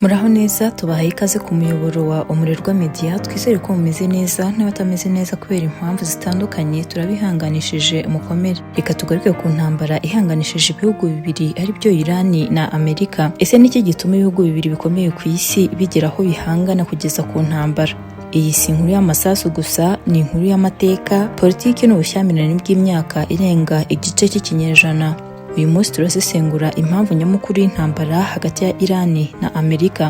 Muraho neza tubahaye ikaze ku muyoboro wa Umurerwa Media. Twizere ko mumeze neza n'abatameze neza kubera impamvu zitandukanye, turabihanganishije mukomere. Reka tugaruke ku ntambara ihanganishije ibihugu bibiri ari byo Iran na Amerika. Ese niki gituma ibihugu bibiri bikomeye ku isi bigera aho bihangana kugeza ku ntambara? Iyi si inkuru y'amasasu gusa, ni inkuru y'amateka, politiki n'ubushyamirane bw'imyaka irenga igice cy'ikinyejana. Uyu munsi turasesengura impamvu nyamukuru y'intambara hagati ya Iran na Amerika.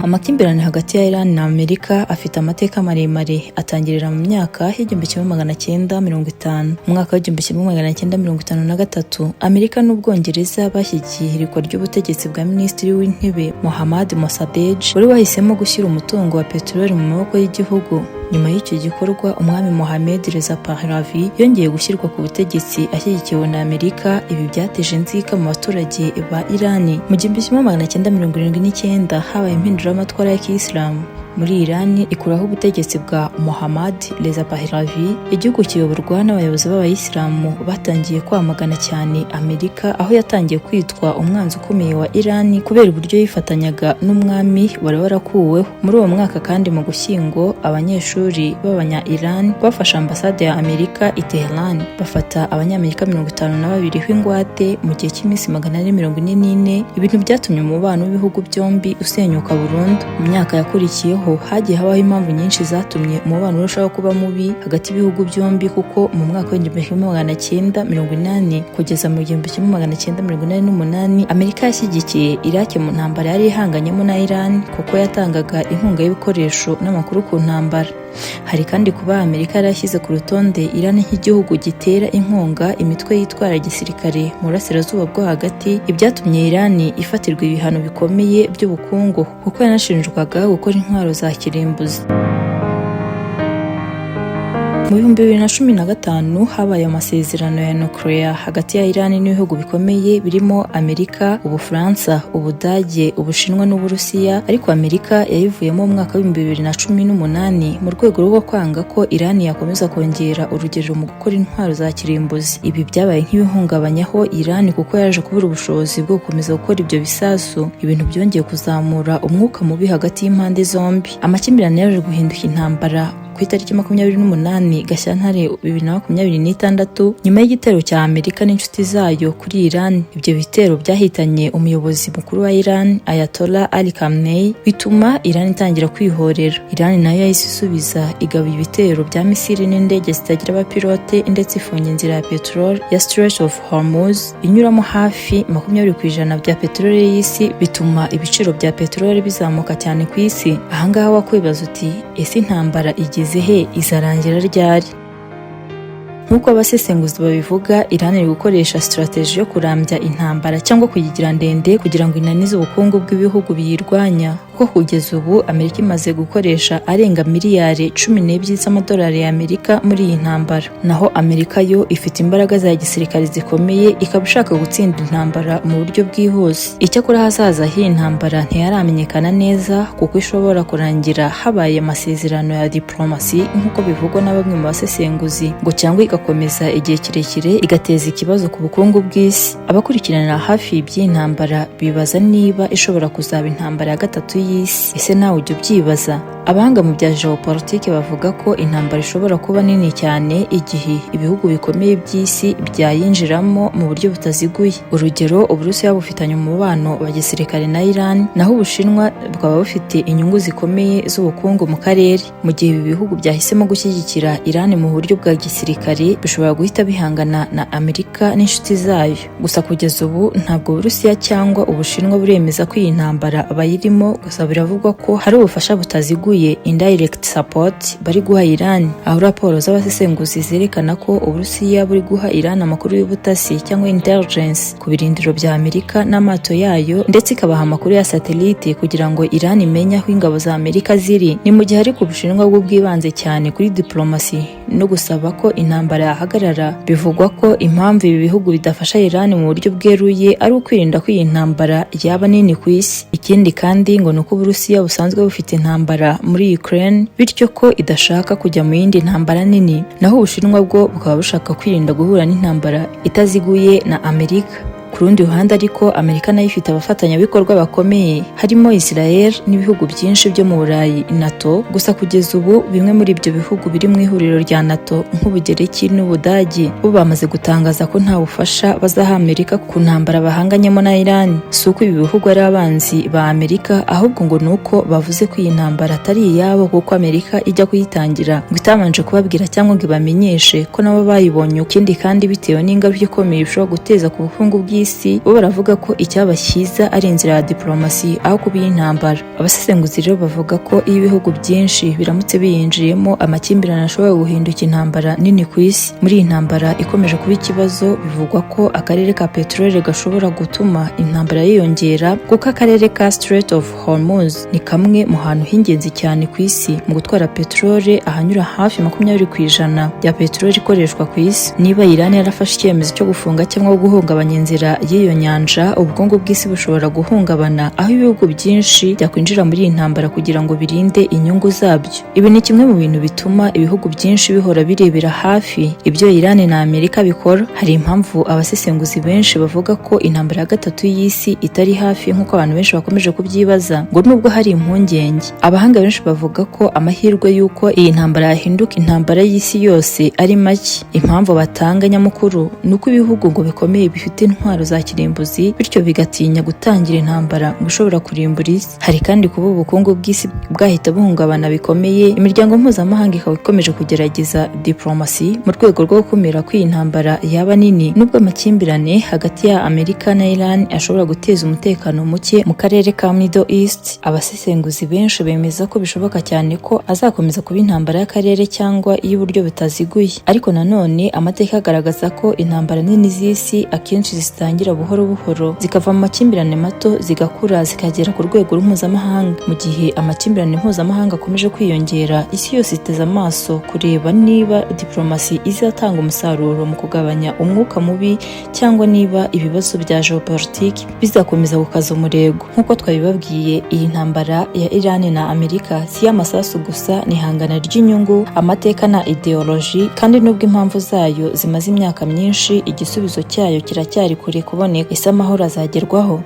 Amakimbirane hagati ya Iran na Amerika afite amateka maremare, atangirira mu myaka y'1950. Mu mwaka w'1953 Amerika n'Ubwongereza bashyigikiye ihirikwa ry'ubutegetsi bwa Minisitiri w'Intebe Mohammad Mossadegh wari wahisemo gushyira umutungo wa peteroli mu maboko y'igihugu. Nyuma y'icyo gikorwa, umwami Mohamed Reza Pahlavi yongeye gushyirwa ku butegetsi ashyigikiwe na Amerika. Ibi byateje inzika mu baturage ba Iran. Mu 1979 habaye impinduramatwara ya Kiyisilamu muri Iran ikuraho ubutegetsi bwa Mohammad Reza Pahlavi. Igihugu kiyoborwa n'abayobozi b'abayisilamu batangiye kwamagana cyane Amerika, aho yatangiye kwitwa umwanzi ukomeye wa Iran kubera uburyo yifatanyaga n'umwami wari warakuweho. Muri uwo mwaka kandi mu Gushyingo, abanyeshuri b'abanya-Iran bafashe ambasade ya Amerika i Tehran, bafata abanyamerika 52 b'ingwate mu gihe cy'iminsi 444. Ibintu byatumye umubano w'ibihugu byombi usenyuka burundu. Mu myaka yakurikiyeho hagiye habaho impamvu nyinshi zatumye umubano urushaho kuba mubi hagati y'ibihugu byombi, kuko mu mwaka w'1980 kugeza mu 1988 Amerika yashyigikiye Iraq mu ntambara yari ihanganyemo na Iran, kuko yatangaga inkunga y'ibikoresho n'amakuru ku ntambara. Hari kandi kuba Amerika yarashyize ku rutonde Iran nk'igihugu gitera inkunga imitwe yitwara gisirikare mu burasirazuba bwo hagati, ibyatumye Iran ifatirwa ibihano bikomeye by'ubukungu, kuko yanashinjwaga gukora intwaro za kirimbuzi. Mu 2015 habaye amasezerano ya nuclear hagati ya Iran n'ibihugu bikomeye birimo Amerika, Ubufaransa, Ubudage, Ubushinwa n'Uburusiya, ariko Amerika yayivuyemo mu mwaka w'2018 mu rwego rwo kwanga ko Iran yakomeza kongera urugero mu gukora intwaro za kirimbuzi. Ibi byabaye nk'ibihungabanyaho Iran, kuko yaje kubura ubushobozi bwo gukomeza gukora ibyo bisasu. Ibintu byongeye kuzamura umwuka mubi hagati y'impande zombi. Amakimbirane yaje guhinduka intambara ku itariki 28 Gashyantare 2026 nyuma y'igitero cya Amerika n'inshuti zayo kuri Iran. Ibyo bitero byahitanye umuyobozi mukuru wa Iran Ayatollah Ali Khamenei, bituma Iran itangira kwihorera. Iran nayo yahise isubiza igaba ibitero bya misiri n'indege zitagira abapilote, ndetse ifunga inzira ya petrol ya Strait of Hormuz inyuramo hafi 20% bya peteroli y'isi, bituma ibiciro bya peteroli bizamuka cyane ku isi. Ahangaha wakwibaza uti, ese intambara he izarangira ryari? Nk'uko abasesenguzi babivuga, Iran iri gukoresha strategy yo kurambya intambara cyangwa kuyigira ndende kugira ngo inanize ubukungu bw'ibihugu biyirwanya, kuko kugeza ubu Amerika imaze gukoresha arenga miliyari 12 z'amadolari ya Amerika muri iyi ntambara. Naho Amerika yo ifite imbaraga za gisirikare zikomeye, ikaba ishaka gutsinda intambara mu buryo bwihuse. Icyakora hazaza h'iyi ntambara ntiyaramenyekana neza, kuko ishobora kurangira habaye amasezerano ya diplomasi nk'uko bivugwa na bamwe mu basesenguzi, ngo cyangwa igakomeza igihe kirekire igateza ikibazo ku bukungu bw'isi. Abakurikiranira hafi iby'iyi ntambara bibaza niba ishobora kuzaba intambara ya gatatu y'isi. Ese nawe ujya ubyibaza? Abahanga mu bya geopolitike bavuga ko intambara ishobora kuba nini cyane igihe ibihugu bikomeye by'isi byayinjiramo mu buryo butaziguye. Urugero, Uburusiya bufitanye umubano wa gisirikare na Iran, naho Ubushinwa bukaba bufite inyungu zikomeye z'ubukungu mu karere. Mu gihe ibi bihugu byahisemo gushyigikira Iran mu buryo bwa gisirikare, bishobora guhita bihangana na Amerika n'inshuti zayo. Gusa kugeza ubu ntabwo Uburusiya cyangwa Ubushinwa buremeza ko iyi ntambara bayirimo, gusa biravugwa ko hari ubufasha butaziguye, indirect support, bari guha Iran. Aho raporo z'abasesenguzi zerekana ko Uburusiya buri guha Iran amakuru y'ubutasi cyangwa intelligence ku birindiro bya Amerika n'amato yayo, ndetse ikabaha amakuru ya satellite kugira ngo Iran imenye aho ingabo za Amerika ziri. Ni mu gihe ariko Ubushinwa bwo bwibanze cyane kuri diplomasi no gusaba ko intambara yahagarara. Bivugwa ko impamvu ibi bihugu bidafasha Iran mu buryo bweruye ari ukwirinda ko iyi ntambara yaba nini ku isi. Ikindi kandi ngo nuko Uburusiya busanzwe bufite intambara muri Ukraine bityo ko idashaka kujya mu yindi ntambara nini, naho Ubushinwa bwo bukaba bushaka kwirinda guhura n'intambara itaziguye na Amerika. Ku rundi ruhande ariko Amerika nayo ifite abafatanyabikorwa bakomeye harimo Israel n'ibihugu byinshi byo mu Burayi NATO. Gusa kugeza ubu bimwe muri ibyo bihugu biri mu ihuriro rya NATO nk'Ubugereki n'Ubudage bo bamaze gutangaza ko nta bufasha bazaha Amerika ku ntambara bahanganyemo na Iran. Si uko ibi bihugu ari abanzi ba Amerika, ahubwo ngo nuko bavuze ko iyi ntambara atari iyabo kuko Amerika ijya kuyitangira ngo itabanje kubabwira cyangwa ngo ibamenyeshe ko nabo bayibonye. Ikindi kandi bitewe n'ingaruka ikomeye bishobora guteza ku bukungu bw'isi, bo baravuga ko icyabashyiza ari inzira ya diplomasi aho kuba intambara. Abasesenguzi rero bavuga ko iyo ibihugu byinshi biramutse biyinjiyemo amakimbirane ashobora guhinduka intambara nini ku isi. Muri iyi ntambara ikomeje kuba ikibazo, bivugwa ko akarere ka peteroli gashobora gutuma intambara yiyongera kuko akarere ka Strait of Hormuz ni kamwe mu hantu h'ingenzi cyane ku isi mu gutwara peteroli, ahanyura hafi 20% ya peteroli ikoreshwa ku isi. Niba Iran yarafashe icyemezo cyo gufunga cyangwa guhungabanya inzira y'iyo nyanja, ubukungu bw'isi bushobora guhungabana, aho ibihugu byinshi byakwinjira muri iyi ntambara kugira ngo birinde inyungu zabyo. Ibi ni kimwe mu bintu bituma ibihugu byinshi bihora birebera hafi ibyo Iran na Amerika bikora. Hari impamvu abasesenguzi benshi bavuga ko intambara ya gatatu y'isi itari hafi nk'uko abantu benshi bakomeje kubyibaza, ngo nubwo hari impungenge. Abahanga benshi bavuga ko amahirwe y'uko iyi ntambara yahinduka intambara y'isi yose ari make. Impamvu batanga nyamukuru ni uko ibihugu ngo bikomeye bifite intwaro za kirimbuzi, bityo bigatinya gutangira intambara ngo ishobora kurimbura isi. Hari kandi kuba ubukungu bw'isi bwahita buhungabana bikomeye. Imiryango mpuzamahanga ikaba ikomeje kugerageza diplomasi mu rwego rwo gukumira ko iyi ntambara yaba nini, nubwo amakimbirane hagati ya Amerika na Iran ashobora guteza umutekano muke mu karere ka Middle East. Abasesenguzi benshi bemeza ko bishoboka cyane ko azakomeza kuba intambara y'akarere cyangwa iy'uburyo butaziguye, ariko nanone amateka agaragaza ko intambara nini z'isi akenshi zitangira buhoro buhoro zikava mu makimbirane mato zigakura zikagera ku rwego mpuzamahanga. Mu gihe amakimbirane mpuzamahanga akomeje kwiyongera, isi yose iteze amaso kureba niba diplomasi izatanga umusaruro mu kugabanya umwuka mubi cyangwa niba ibibazo bya geopolitiki bizakomeza gukaza umurego. Nk'uko twabibabwiye, iyi ntambara ya Iran na Amerika si y'amasasu gusa, ni ihangana ry'inyungu, amateka na ideoloji, kandi nubwo impamvu zayo zimaze imyaka myinshi, igisubizo cyayo kiracyari kure kuboneka. Ese amahoro azagerwaho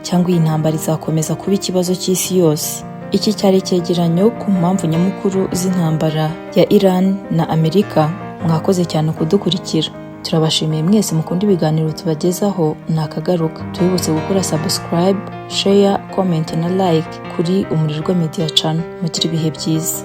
cyangwa iyi ntambara izakomeza kuba ikibazo cy'isi yose? Iki cyari icyegeranyo ku mpamvu nyamukuru z'intambara ya Iran na Amerika. Mwakoze cyane kudukurikira. Turabashimiye mwese mukunda ibiganiro tubagezaho. Nakagaruka tubibutse gukora subscribe, share, comment na like kuri Umurirwa Media Channel. Mugire ibihe byiza.